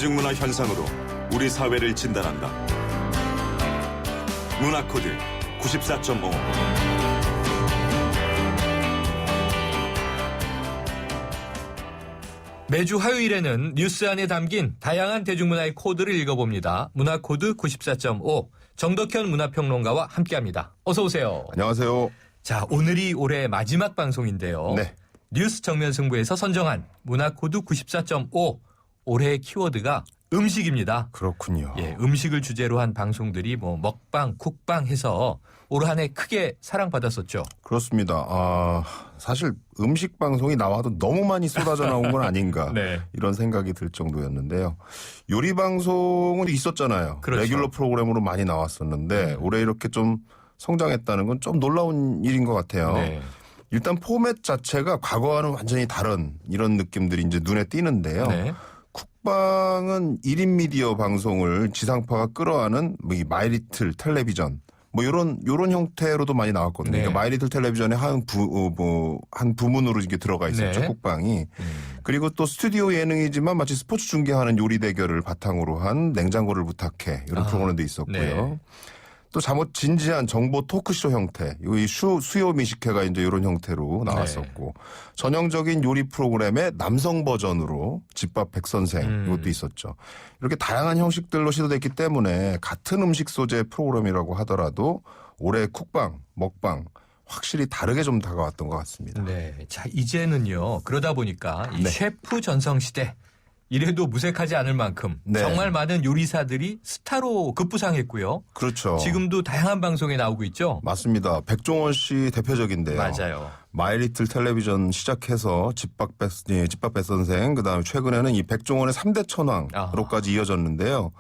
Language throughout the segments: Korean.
대중문화 현상으로 우리 사회를 진단한다. 문화코드 94.5. 매주 화요일에는 뉴스 안에 담긴 다양한 대중문화의 코드를 읽어봅니다. 문화코드 94.5 정덕현 문화평론가와 함께합니다. 어서 오세요. 안녕하세요. 자, 오늘이 올해 마지막 방송인데요. 네. 뉴스 정면 승부에서 선정한 문화코드 94.5 올해의 키워드가 음식입니다. 그렇군요. 예, 음식을 주제로 한 방송들이 뭐 먹방, 쿡방 해서 올 한 해 크게 사랑받았었죠. 그렇습니다. 사실 음식 방송이 나와도 너무 많이 쏟아져 나온 건 아닌가 네. 이런 생각이 들 정도였는데요. 요리 방송은 있었잖아요. 그렇죠. 레귤러 프로그램으로 많이 나왔었는데 올해 이렇게 좀 성장했다는 건 좀 놀라운 일인 것 같아요. 네. 일단 포맷 자체가 과거와는 완전히 다른 이런 느낌들이 이제 눈에 띄는데요. 네. 쿡방은 1인 미디어 방송을 지상파가 끌어안은 뭐 이 마이리틀 텔레비전 뭐 요런 형태로도 많이 나왔거든요. 네. 그러니까 마이리틀 텔레비전의 한 부문으로 이게 들어가 있었죠. 네. 쿡방이. 그리고 또 스튜디오 예능이지만 마치 스포츠 중계하는 요리 대결을 바탕으로 한 냉장고를 부탁해 이런 프로그램도 있었고요. 네. 또 잠옷 진지한 정보 토크쇼 형태, 이 수요 미식회가 이제 이런 형태로 나왔었고, 전형적인 요리 프로그램의 남성 버전으로 집밥 백선생 이것도 있었죠. 이렇게 다양한 형식들로 시도됐기 때문에 같은 음식 소재 프로그램이라고 하더라도 올해 쿡방, 먹방 확실히 다르게 좀 다가왔던 것 같습니다. 네. 자, 이제는요. 그러다 보니까 이 네. 셰프 전성 시대 이래도 무색하지 않을 만큼 네. 정말 많은 요리사들이 스타로 급부상했고요. 그렇죠. 지금도 다양한 방송에 나오고 있죠. 맞습니다. 백종원 씨 대표적인데요. 맞아요. 마이리틀 텔레비전 시작해서 집밥 백선생, 그다음에 최근에는 이 백종원의 3대 천왕으로까지 이어졌는데요.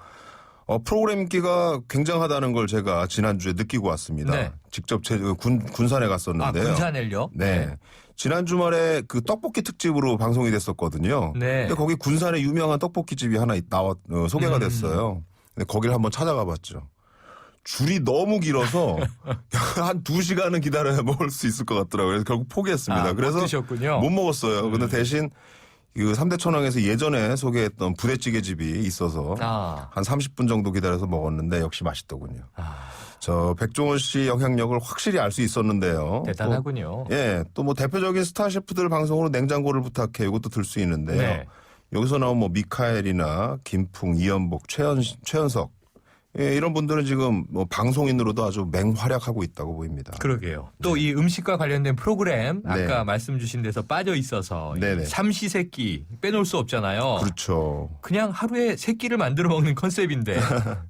프로그램 인기가 굉장하다는 걸 제가 지난주에 느끼고 왔습니다. 네. 직접 군산에 갔었는데요. 군산을요? 네. 지난 주말에 그 떡볶이 특집으로 방송이 됐었거든요. 네. 근데 거기 군산에 유명한 떡볶이 집이 하나 소개가 됐어요. 근데 거기를 한번 찾아가 봤죠. 줄이 너무 길어서 한 2시간은 기다려야 먹을 수 있을 것 같더라고요. 그래서 결국 포기했습니다. 그래서 드셨군요. 못 먹었어요. 근데 대신 그 3대 천왕에서 예전에 소개했던 부대찌개 집이 있어서 한 30분 정도 기다려서 먹었는데 역시 맛있더군요. 저 백종원 씨 영향력을 확실히 알 수 있었는데요. 대단하군요. 또 뭐 대표적인 스타 셰프들 방송으로 냉장고를 부탁해 이것도 들 수 있는데요. 네. 여기서 나온 뭐 미카엘이나 김풍, 이연복, 최연석 이런 분들은 지금 뭐 방송인으로도 아주 맹활약하고 있다고 보입니다. 그러게요. 또 이 음식과 관련된 프로그램 아까 네. 말씀 주신 데서 빠져 있어서 네네. 삼시세끼 빼놓을 수 없잖아요. 그렇죠. 그냥 하루에 세 끼를 만들어 먹는 컨셉인데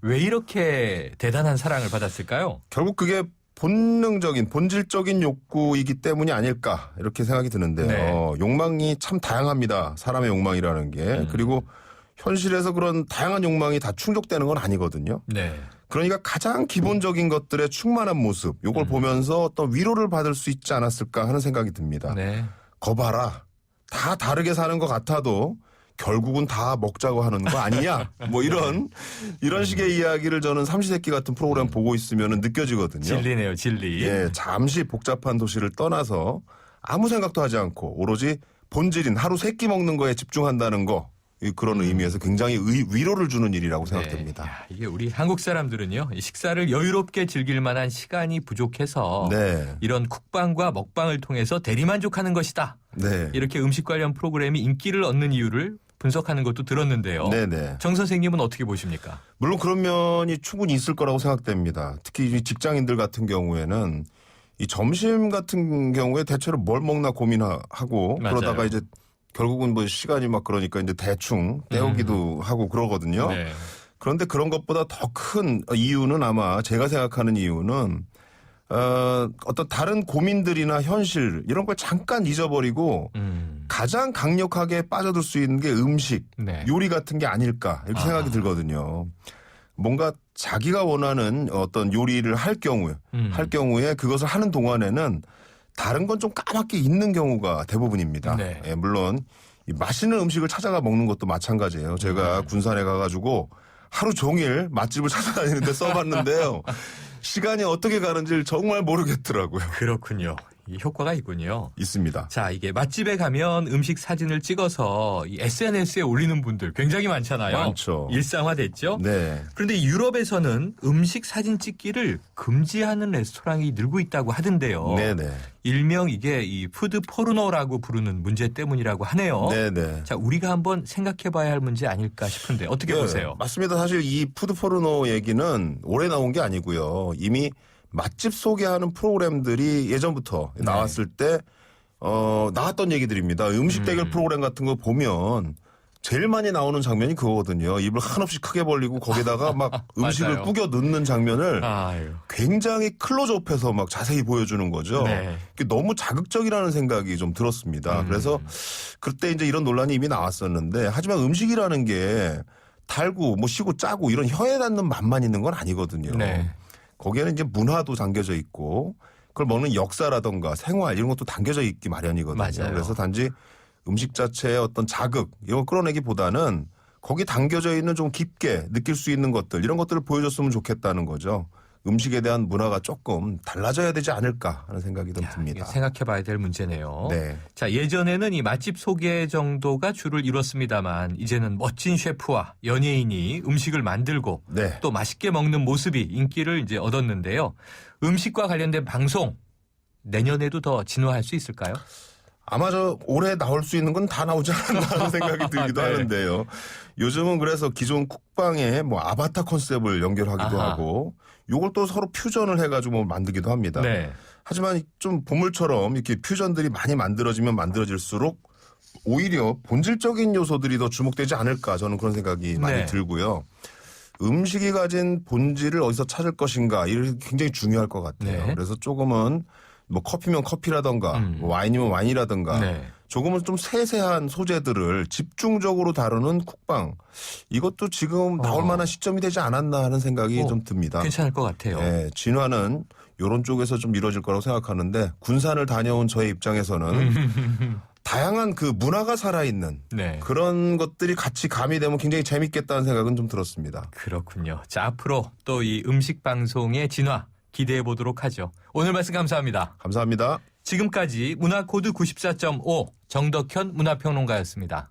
왜 이렇게 대단한 사랑을 받았을까요? 결국 그게 본질적인 욕구이기 때문이 아닐까 이렇게 생각이 드는데요. 네. 욕망이 참 다양합니다. 사람의 욕망이라는 게. 그리고 현실에서 그런 다양한 욕망이 다 충족되는 건 아니거든요. 네. 그러니까 가장 기본적인 것들의 충만한 모습, 요걸 보면서 어떤 위로를 받을 수 있지 않았을까 하는 생각이 듭니다. 네. 거 봐라. 다 다르게 사는 것 같아도 결국은 다 먹자고 하는 거 아니냐? 뭐 이런 식의 이야기를 저는 삼시세끼 같은 프로그램 보고 있으면 느껴지거든요. 진리네요, 진리. 예, 잠시 복잡한 도시를 떠나서 아무 생각도 하지 않고 오로지 본질인 하루 세 끼 먹는 거에 집중한다는 거. 그런 의미에서 굉장히 위로를 주는 일이라고 생각됩니다. 네. 야, 이게 우리 한국 사람들은요, 이 식사를 여유롭게 즐길 만한 시간이 부족해서 네. 이런 쿡방과 먹방을 통해서 대리만족하는 것이다. 네. 이렇게 음식 관련 프로그램이 인기를 얻는 이유를 분석하는 것도 들었는데요. 네네. 정 선생님은 어떻게 보십니까? 물론 그런 면이 충분히 있을 거라고 생각됩니다. 특히 이 직장인들 같은 경우에는 이 점심 같은 경우에 대체로 뭘 먹나 고민하고 맞아요. 그러다가 이제 결국은 뭐 시간이 막 그러니까 이제 대충 때우기도 하고 그러거든요. 네. 그런데 그런 것보다 더 큰 이유는 아마 제가 생각하는 이유는 어떤 다른 고민들이나 현실 이런 걸 잠깐 잊어버리고 가장 강력하게 빠져들 수 있는 게 음식, 네. 요리 같은 게 아닐까 이렇게 생각이 들거든요. 뭔가 자기가 원하는 어떤 요리를 할 경우에 그것을 하는 동안에는 다른 건 좀 까맣게 있는 경우가 대부분입니다. 네. 예, 물론 이 맛있는 음식을 찾아가 먹는 것도 마찬가지예요. 제가 군산에 가가지고 하루 종일 맛집을 찾아다니는데 써봤는데요. 시간이 어떻게 가는지를 정말 모르겠더라고요. 그렇군요. 이 효과가 있군요. 있습니다. 자, 이게 맛집에 가면 음식 사진을 찍어서 이 SNS에 올리는 분들 굉장히 많잖아요. 많죠. 일상화됐죠? 네. 그런데 유럽에서는 음식 사진 찍기를 금지하는 레스토랑이 늘고 있다고 하던데요. 네네. 일명 이게 이 푸드 포르노라고 부르는 문제 때문이라고 하네요. 네네. 자, 우리가 한번 생각해 봐야 할 문제 아닐까 싶은데 어떻게 네, 보세요? 맞습니다. 사실 이 푸드 포르노 얘기는 올해 나온 게 아니고요. 이미 맛집 소개하는 프로그램들이 예전부터 나왔을 때 나왔던 얘기들입니다. 음식 대결 프로그램 같은 거 보면 제일 많이 나오는 장면이 그거거든요. 입을 한없이 크게 벌리고 거기다가 막 음식을 맞아요. 꾸겨 넣는 장면을 아유. 굉장히 클로즈업해서 막 자세히 보여주는 거죠. 네. 그게 너무 자극적이라는 생각이 좀 들었습니다. 그래서 그때 이제 이런 논란이 이미 나왔었는데 하지만 음식이라는 게 달고 뭐 시고 짜고 이런 혀에 닿는 맛만 있는 건 아니거든요. 네. 거기에는 이제 문화도 담겨져 있고 그걸 먹는 역사라던가 생활 이런 것도 담겨져 있기 마련이거든요. 맞아요. 그래서 단지 음식 자체의 어떤 자극 이걸 끌어내기보다는 거기 담겨져 있는 좀 깊게 느낄 수 있는 것들 이런 것들을 보여줬으면 좋겠다는 거죠. 음식에 대한 문화가 조금 달라져야 되지 않을까 하는 생각이 좀 듭니다. 생각해 봐야 될 문제네요. 네. 자, 예전에는 이 맛집 소개 정도가 주를 이뤘습니다만 이제는 멋진 셰프와 연예인이 음식을 만들고 네. 또 맛있게 먹는 모습이 인기를 이제 얻었는데요. 음식과 관련된 방송 내년에도 더 진화할 수 있을까요? 아마 올해 나올 수 있는 건 다 나오지 않나 하는 생각이 들기도 네. 하는데요. 요즘은 그래서 기존 쿡방에 뭐 아바타 컨셉을 연결하기도 아하. 하고 요걸 또 서로 퓨전을 해가지고 뭐 만들기도 합니다. 네. 하지만 좀 보물처럼 이렇게 퓨전들이 많이 만들어지면 만들어질수록 오히려 본질적인 요소들이 더 주목되지 않을까 저는 그런 생각이 많이 네. 들고요. 음식이 가진 본질을 어디서 찾을 것인가 이게 굉장히 중요할 것 같아요. 네. 그래서 조금은 뭐 커피면 커피라던가 뭐 와인이면 와인이라던가 네. 조금은 좀 세세한 소재들을 집중적으로 다루는 쿡방 이것도 지금 나올 만한 시점이 되지 않았나 하는 생각이 좀 듭니다. 괜찮을 것 같아요. 예, 진화는 이런 쪽에서 좀 이루어질 거라고 생각하는데 군산을 다녀온 저의 입장에서는 다양한 그 문화가 살아있는 네. 그런 것들이 같이 가미되면 굉장히 재밌겠다는 생각은 좀 들었습니다. 그렇군요. 자, 앞으로 또 이 음식 방송의 진화 기대해 보도록 하죠. 오늘 말씀 감사합니다. 감사합니다. 지금까지 문화코드 94.5 정덕현 문화평론가였습니다.